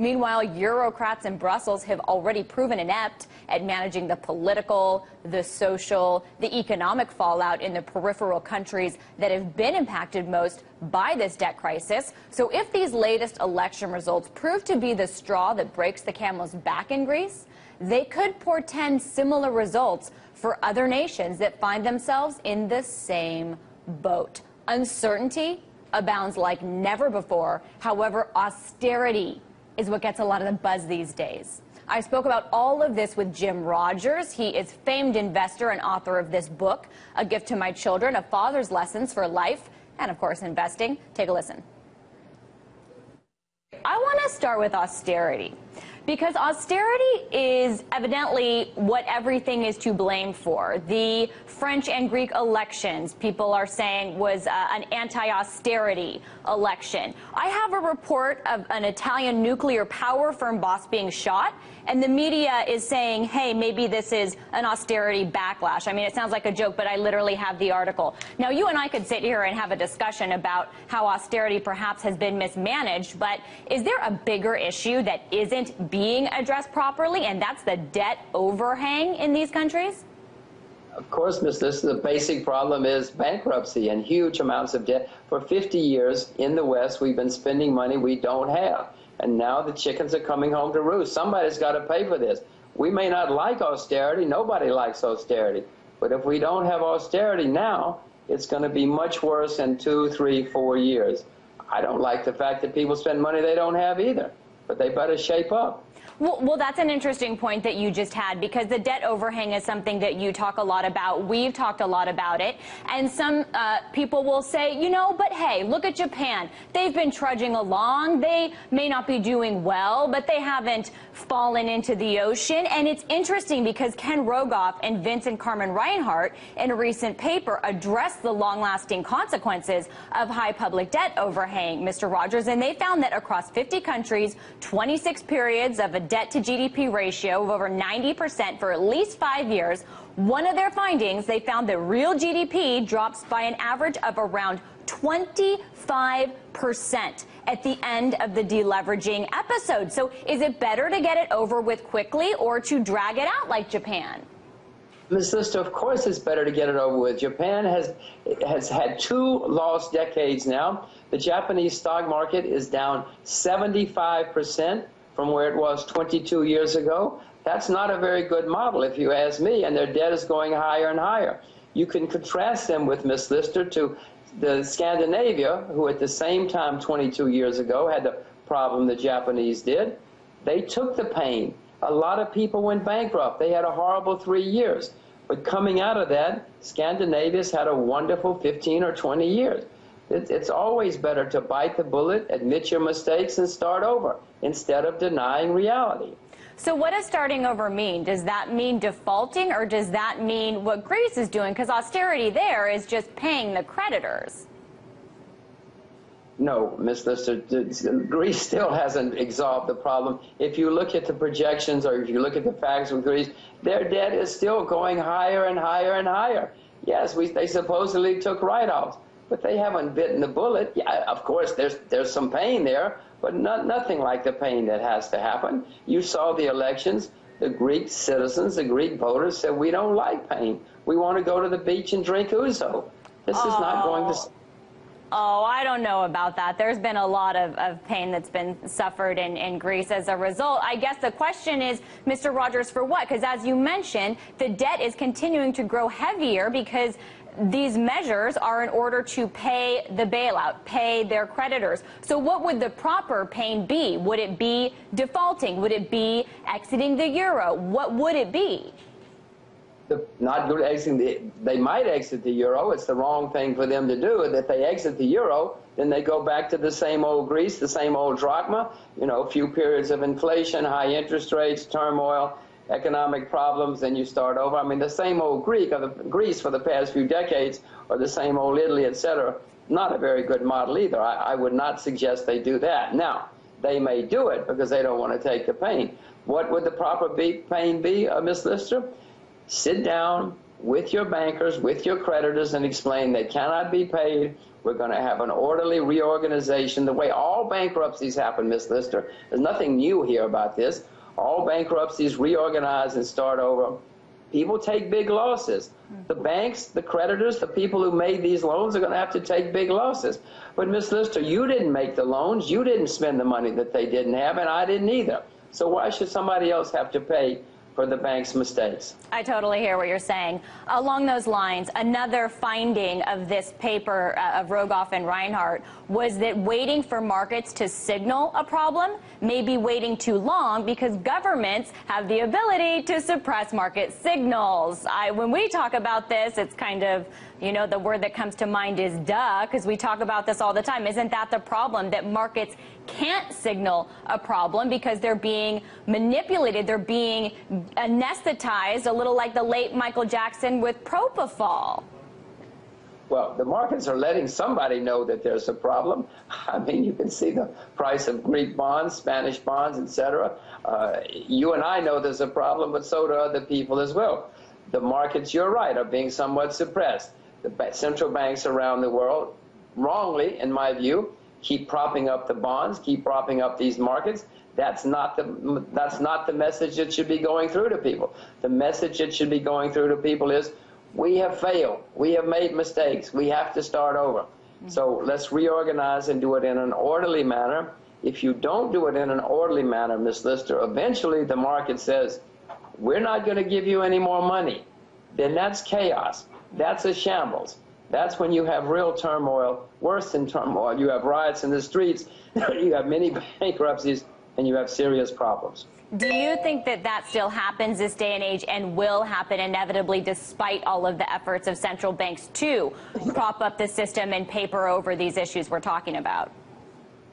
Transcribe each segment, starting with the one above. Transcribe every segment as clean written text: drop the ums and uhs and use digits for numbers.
Meanwhile, Eurocrats in Brussels have already proven inept at managing the political, the social, the economic fallout in the peripheral countries that have been impacted most by this debt crisis. So if these latest election results prove to be the straw that breaks the camel's back in Greece, they could portend similar results for other nations that find themselves in the same boat. Uncertainty abounds like never before. However, austerity is what gets a lot of the buzz these days. I spoke about all of this with Jim Rogers. He is famed investor and author of this book, A Gift to My Children, A Father's Lessons for Life, and of course, investing. Take a listen. I want to start with austerity, because austerity is evidently what everything is to blame for. The French and Greek elections, people are saying, was an anti-austerity election. I have a report of an Italian nuclear power firm boss being shot, and the media is saying, hey, maybe this is an austerity backlash. I mean, it sounds like a joke, but I literally have the article. Now, you and I could sit here and have a discussion about how austerity perhaps has been mismanaged, but is there a bigger issue that isn't being addressed properly, and that's the debt overhang in these countries? Of course, Ms. Lister, the basic problem is bankruptcy and huge amounts of debt. For 50 years in the West, we've been spending money we don't have. And now the chickens are coming home to roost. Somebody's got to pay for this. We may not like austerity. Nobody likes austerity. But if we don't have austerity now, it's going to be much worse in 2, 3, 4 years. I don't like the fact that people spend money they don't have either. But they better shape up. Well, that's an interesting point that you just had, because the debt overhang is something that you talk a lot about. We've talked a lot about it. And some people will say, you know, but hey, look at Japan. They've been trudging along. They may not be doing well, but they haven't fallen into the ocean. And it's interesting because Ken Rogoff and Vincent Carmen Reinhart in a recent paper addressed the long-lasting consequences of high public debt overhang, Mr. Rogers. And they found that across 50 countries, 26 periods of a debt to GDP ratio of over 90% for at least 5 years. One of their findings, they found that real GDP drops by an average of around 25% at the end of the deleveraging episode. So is it better to get it over with quickly or to drag it out like Japan? Ms. Lister, of course it's better to get it over with. Japan has had 2 lost decades now. The Japanese stock market is down 75% from where it was 22 years ago. That's not a very good model, if you ask me, and their debt is going higher and higher. You can contrast them with, Ms. Lister, to the Scandinavia, who at the same time 22 years ago had the problem the Japanese did. They took the pain. A lot of people went bankrupt. They had a horrible 3 years. But coming out of that, Scandinavia's had a wonderful 15 or 20 years. It's always better to bite the bullet, admit your mistakes, and start over instead of denying reality. So what does starting over mean? Does that mean defaulting, or does that mean what Greece is doing? Because austerity there is just paying the creditors. No, Ms. Lister, Greece still hasn't resolved the problem. If you look at the projections or if you look at the facts with Greece, their debt is still going higher and higher and higher. Yes, they supposedly took write-offs, but they haven't bitten the bullet. Yeah, of course, there's some pain there, but nothing like the pain that has to happen. You saw the elections. The Greek citizens, the Greek voters said, we don't like pain. We want to go to the beach and drink ouzo. This is not going to... Oh, I don't know about that. There's been a lot of pain that's been suffered in Greece as a result. I guess the question is, Mr. Rogers, for what? Because as you mentioned, the debt is continuing to grow heavier because these measures are in order to pay the bailout, pay their creditors. So what would the proper pain be? Would it be defaulting? Would it be exiting the euro? What would it be? Not good exiting. They might exit the euro. It's the wrong thing for them to do. And if they exit the euro, then they go back to the same old Greece, the same old drachma. You know, a few periods of inflation, high interest rates, turmoil, economic problems, then you start over. I mean, the same old Greece for the past few decades, or the same old Italy, etc. Not a very good model either. I would not suggest they do that. Now, they may do it because they don't want to take the pain. What would the proper pain be, Ms. Lister? Sit down with your bankers, with your creditors, and explain they cannot be paid We're going to have an orderly reorganization, the way all bankruptcies happen, Ms. Lister. There's nothing new here about this. All bankruptcies reorganize and start over. People take big losses. The banks, the creditors, the people who made these loans are going to have to take big losses. But, Ms. Lister, you didn't make the loans. You didn't spend the money that they didn't have, and I didn't either. So why should somebody else have to pay for the bank's mistakes? I totally hear what you're saying. Along those lines, another finding of this paper of Rogoff and Reinhart was that waiting for markets to signal a problem may be waiting too long because governments have the ability to suppress market signals. When we talk about this, it's kind of, you know, the word that comes to mind is duh, because we talk about this all the time. Isn't that the problem, that markets can't signal a problem because they're being manipulated, they're being anesthetized, a little like the late Michael Jackson with propofol? Well, the markets are letting somebody know that there's a problem. I mean, you can see the price of Greek bonds, Spanish bonds, etc. You and I know there's a problem, but so do other people as well. The markets, you're right, are being somewhat suppressed. The central banks around the world, wrongly, in my view, keep propping up the bonds, keep propping up these markets. That's not the message that should be going through to people. The message that should be going through to people is, we have failed. We have made mistakes. We have to start over. So let's reorganize and do it in an orderly manner. If you don't do it in an orderly manner, Ms. Lister, eventually the market says, we're not going to give you any more money. Then that's chaos. That's a shambles. That's when you have real turmoil, worse than turmoil. You have riots in the streets, you have many bankruptcies, and you have serious problems. Do you think that that still happens this day and age and will happen inevitably despite all of the efforts of central banks to prop up the system and paper over these issues we're talking about?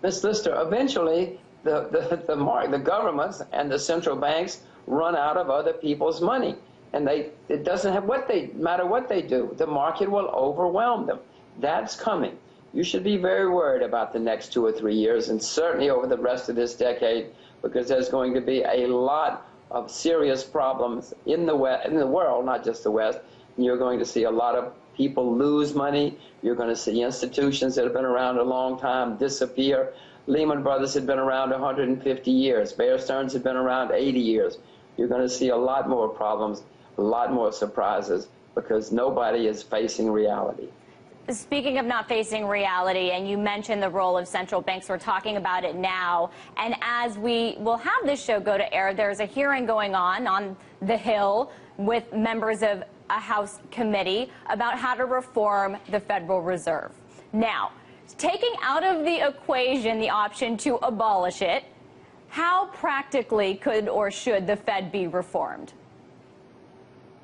Ms. Lister, eventually the governments and the central banks run out of other people's money. And it doesn't have matter what they do, the market will overwhelm them. That's coming. You should be very worried about the next 2 or 3 years, and certainly over the rest of this decade, because there's going to be a lot of serious problems in the world, not just the West. And you're going to see a lot of people lose money. You're going to see institutions that have been around a long time disappear. Lehman Brothers had been around 150 years. Bear Stearns had been around 80 years. You're going to see a lot more problems, a lot more surprises, because nobody is facing reality. Speaking of not facing reality, and you mentioned the role of central banks, we're talking about it now. And as we will have this show go to air, there's a hearing going on the Hill with members of a House committee about how to reform the Federal Reserve. Now, taking out of the equation the option to abolish it, how practically could or should the Fed be reformed?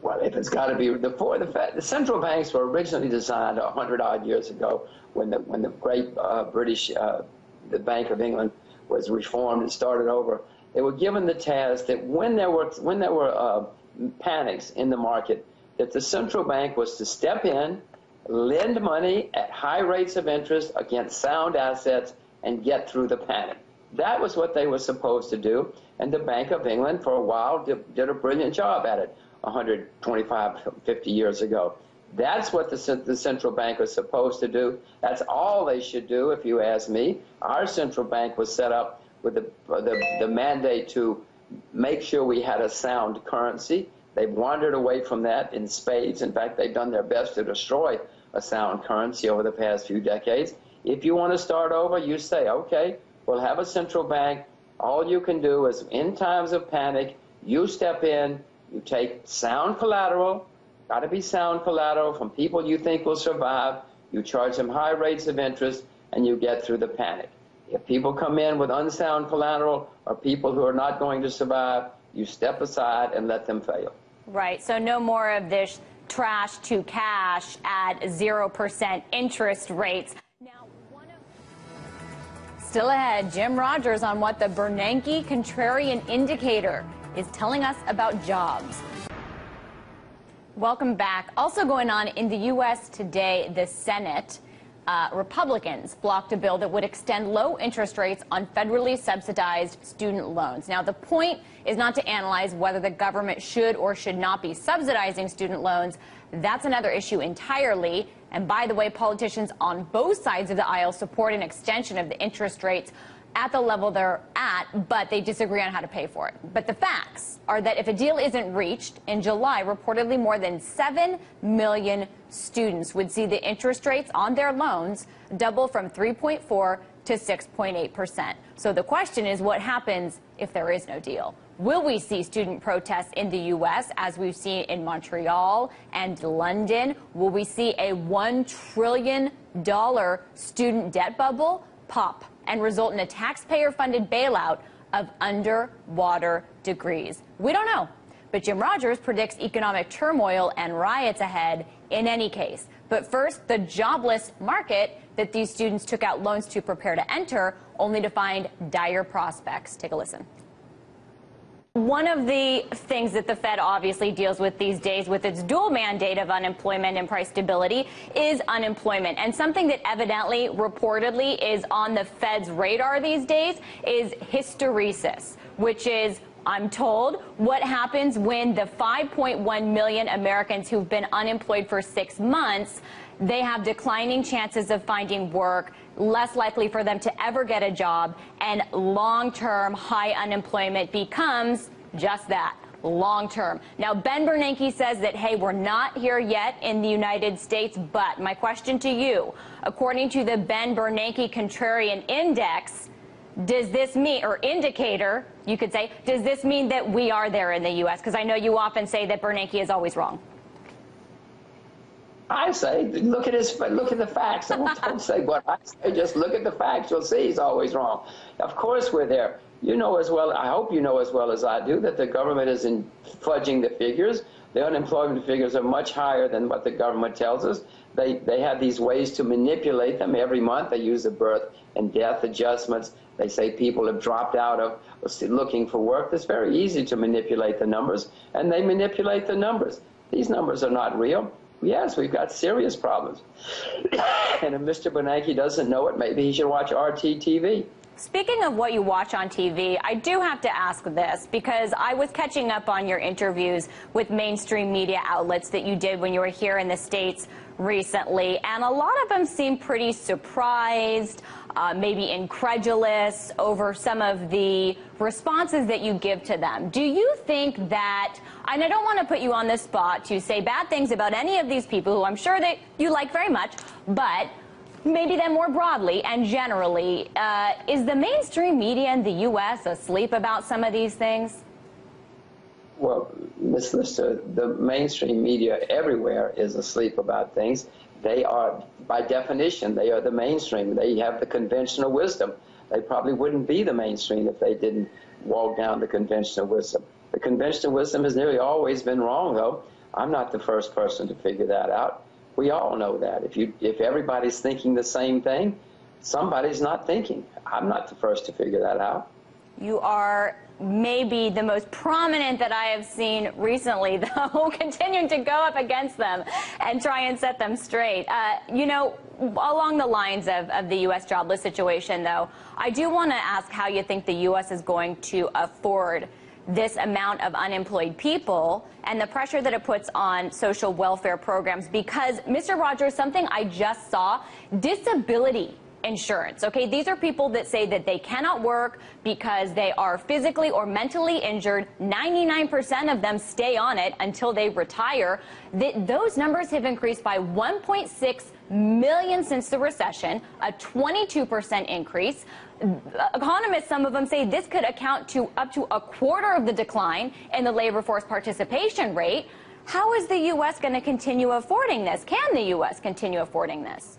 Well, if it's got to be the central banks were originally designed 100-odd years ago when the great British, the Bank of England was reformed and started over. They were given the task that when there were panics in the market, that the central bank was to step in, lend money at high rates of interest against sound assets, and get through the panic. That was what they were supposed to do, and the Bank of England for a while did a brilliant job at it. 125, 50 years ago. That's what the central bank was supposed to do. That's all they should do, if you ask me. Our central bank was set up with the mandate to make sure we had a sound currency. They've wandered away from that in spades. In fact, they've done their best to destroy a sound currency over the past few decades. If you want to start over, you say, okay, we'll have a central bank. All you can do is, in times of panic, you step in, you take sound collateral, got to be sound collateral from people you think will survive, you charge them high rates of interest, and you get through the panic. If people come in with unsound collateral or people who are not going to survive, you step aside and let them fail. Right, so no more of this trash to cash at 0% interest rates. Now, still ahead, Jim Rogers on what the Bernanke Contrarian Indicator is telling us about jobs. Welcome back. Also going on in the U.S. today, the Senate, Republicans blocked a bill that would extend low interest rates on federally subsidized student loans. Now, the point is not to analyze whether the government should or should not be subsidizing student loans. That's another issue entirely. And by the way, politicians on both sides of the aisle support an extension of the interest rates at the level they're at, but they disagree on how to pay for it. But the facts are that if a deal isn't reached in July, reportedly more than 7 million students would see the interest rates on their loans double from 3.4 to 6.8%. So the question is, what happens if there is no deal? Will we see student protests in the U.S. as we've seen in Montreal and London? Will we see a $1 trillion student debt bubble pop and result in a taxpayer-funded bailout of underwater degrees? We don't know. But Jim Rogers predicts economic turmoil and riots ahead in any case. But first, the jobless market that these students took out loans to prepare to enter, only to find dire prospects. Take a listen. One of the things that the Fed obviously deals with these days with its dual mandate of unemployment and price stability is unemployment. And something that evidently, reportedly, is on the Fed's radar these days is hysteresis, which is, I'm told, what happens when the 5.1 million Americans who've been unemployed for 6 months, they have declining chances of finding work, less likely for them to ever get a job, and long-term high unemployment becomes just that, long-term. Now, Ben Bernanke says that, hey, we're not here yet in the United States, but my question to you, according to the Ben Bernanke Contrarian Index, does this mean, or indicator, you could say, does this mean that we are there in the U.S.? Because I know you often say that Bernanke is always wrong. I say, look at the facts. Don't say what I say. Just look at the facts. You'll see he's always wrong. Of course we're there. You know as well, I hope you know as well as I do, that the government is fudging the figures. The unemployment figures are much higher than what the government tells us. They have these ways to manipulate them every month. They use the birth and death adjustments. They say people have dropped out of looking for work. It's very easy to manipulate the numbers, and they manipulate the numbers. These numbers are not real. Yes, we've got serious problems. And if Mr. Bernanke doesn't know it, maybe he should watch RT TV. Speaking of what you watch on TV, I do have to ask this, because I was catching up on your interviews with mainstream media outlets that you did when you were here in the States recently, and a lot of them seem pretty surprised, maybe incredulous over some of the responses that you give to them. Do you think that, and I don't want to put you on the spot to say bad things about any of these people who I'm sure that you like very much, but maybe then more broadly and generally, is the mainstream media in the U.S. asleep about some of these things? Well, Ms. Lister, the mainstream media everywhere is asleep about things. They are, by definition, they are the mainstream. They have the conventional wisdom. They probably wouldn't be the mainstream if they didn't walk down the conventional wisdom. The conventional wisdom has nearly always been wrong, though. I'm not the first person to figure that out. We all know that. If everybody's thinking the same thing, somebody's not thinking. I'm not the first to figure that out. You are maybe the most prominent that I have seen recently, though, continuing to go up against them and try and set them straight. You know, along the lines of the U.S. jobless situation, though, I do want to ask how you think the U.S. is going to afford this amount of unemployed people and the pressure that it puts on social welfare programs, because, Mr. Rogers, something I just saw, disability insurance. Okay, these are people that say that they cannot work because they are physically or mentally injured. 99% of them stay on it until they retire. Those numbers have increased by 1.6 million since the recession, a 22% increase. Economists, some of them say this could account to up to a quarter of the decline in the labor force participation rate. How is the U.S. going to continue affording this? Can the U.S. continue affording this?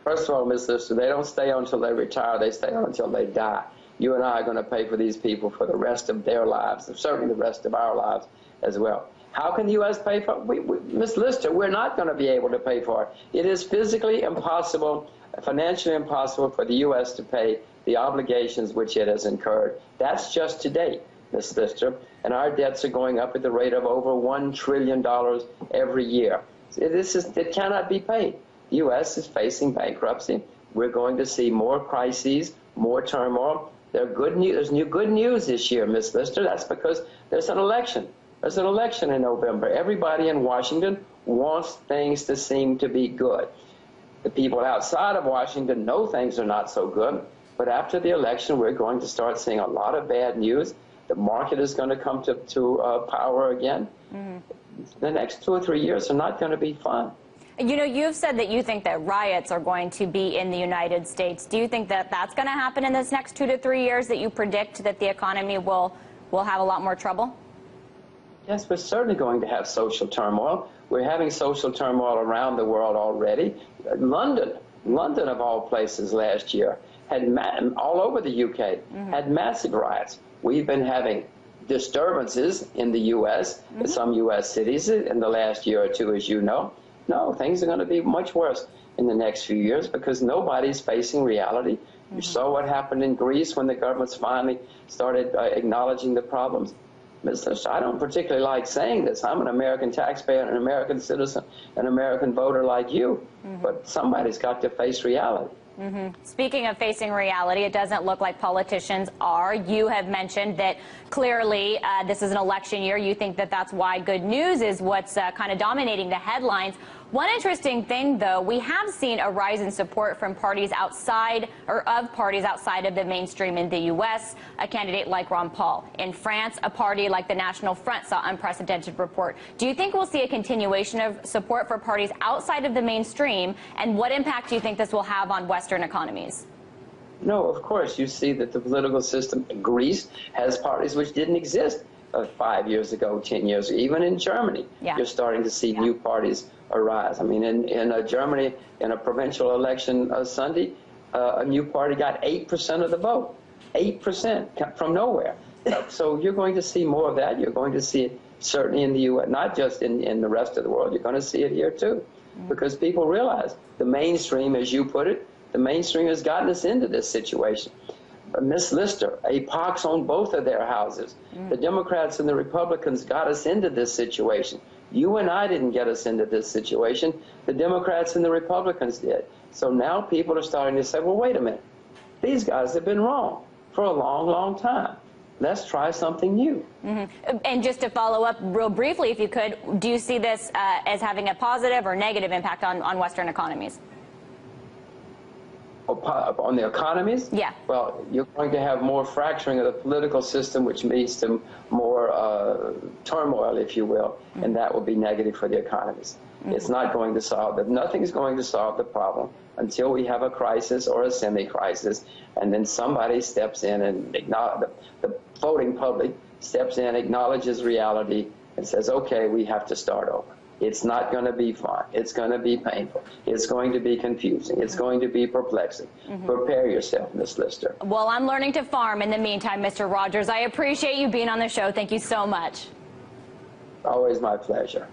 First of all, Ms. Lister, they don't stay on until they retire. They stay on until they die. You and I are going to pay for these people for the rest of their lives, and certainly the rest of our lives as well. How can the U.S. pay for it? Ms. Lister, we're not going to be able to pay for it. It is physically impossible, financially impossible for the U.S. to pay the obligations which it has incurred. That's just today, Ms. Lister, and our debts are going up at the rate of over $1 trillion every year. It cannot be paid. The U.S. is facing bankruptcy. We're going to see more crises, more turmoil. There's good news this year, Ms. Lister. That's because there's an election. There's an election in November. Everybody in Washington wants things to seem to be good. The people outside of Washington know things are not so good, but after the election, we're going to start seeing a lot of bad news. The market is going to come to power again. The next 2 or 3 years are not going to be fun. You know, you've said that you think that riots are going to be in the United States. Do you think that that's going to happen in this next 2 to 3 years, that you predict that the economy will have a lot more trouble? Yes, we're certainly going to have social turmoil. We're having social turmoil around the world already. London of all places last year, had all over the UK, had massive riots. We've been having disturbances in the U.S., some U.S. cities in the last year or two, as you know. No, things are going to be much worse in the next few years because nobody's facing reality. You saw what happened in Greece when the governments finally started acknowledging the problems. I don't particularly like saying this. I'm an American taxpayer, an American citizen, an American voter like you. But somebody's got to face reality. Speaking of facing reality, it doesn't look like politicians are. You have mentioned that clearly this is an election year. You think that that's why good news is what's kind of dominating the headlines. One interesting thing, though, we have seen a rise in support from parties outside of the mainstream in the U.S., a candidate like Ron Paul. In France, a party like the National Front saw unprecedented support. Do you think we'll see a continuation of support for parties outside of the mainstream, and what impact do you think this will have on Western economies? No, of course. You see that the political system, Greece, has parties which didn't exist 5 years ago, 10 years ago. Even in Germany, you're starting to see new parties arise. I mean, in Germany, in a provincial election Sunday, a new party got 8% of the vote. 8% from nowhere. So you're going to see more of that. You're going to see it certainly in the U.S., not just in the rest of the world. You're going to see it here, too, because people realize the mainstream, as you put it, the mainstream has gotten us into this situation. Miss Lister, a pox on both of their houses. The Democrats and the Republicans got us into this situation. You and I didn't get us into this situation. The Democrats and the Republicans did. So now people are starting to say, well, wait a minute. These guys have been wrong for a long, long time. Let's try something new. And just to follow up real briefly, if you could, do you see this as having a positive or negative impact on Western economies? On the economies? Yeah. Well, you're going to have more fracturing of the political system, which leads to more turmoil, if you will, and that will be negative for the economies. It's not going to solve it. Nothing's going to solve the problem until we have a crisis or a semi-crisis, and then somebody steps in and the voting public steps in, acknowledges reality, and says, okay, we have to start over. It's not going to be fun. It's going to be painful. It's going to be confusing. It's going to be perplexing. Prepare yourself, Miss Lister. Well, I'm learning to farm in the meantime, Mr. Rogers. I appreciate you being on the show. Thank you so much. Always my pleasure.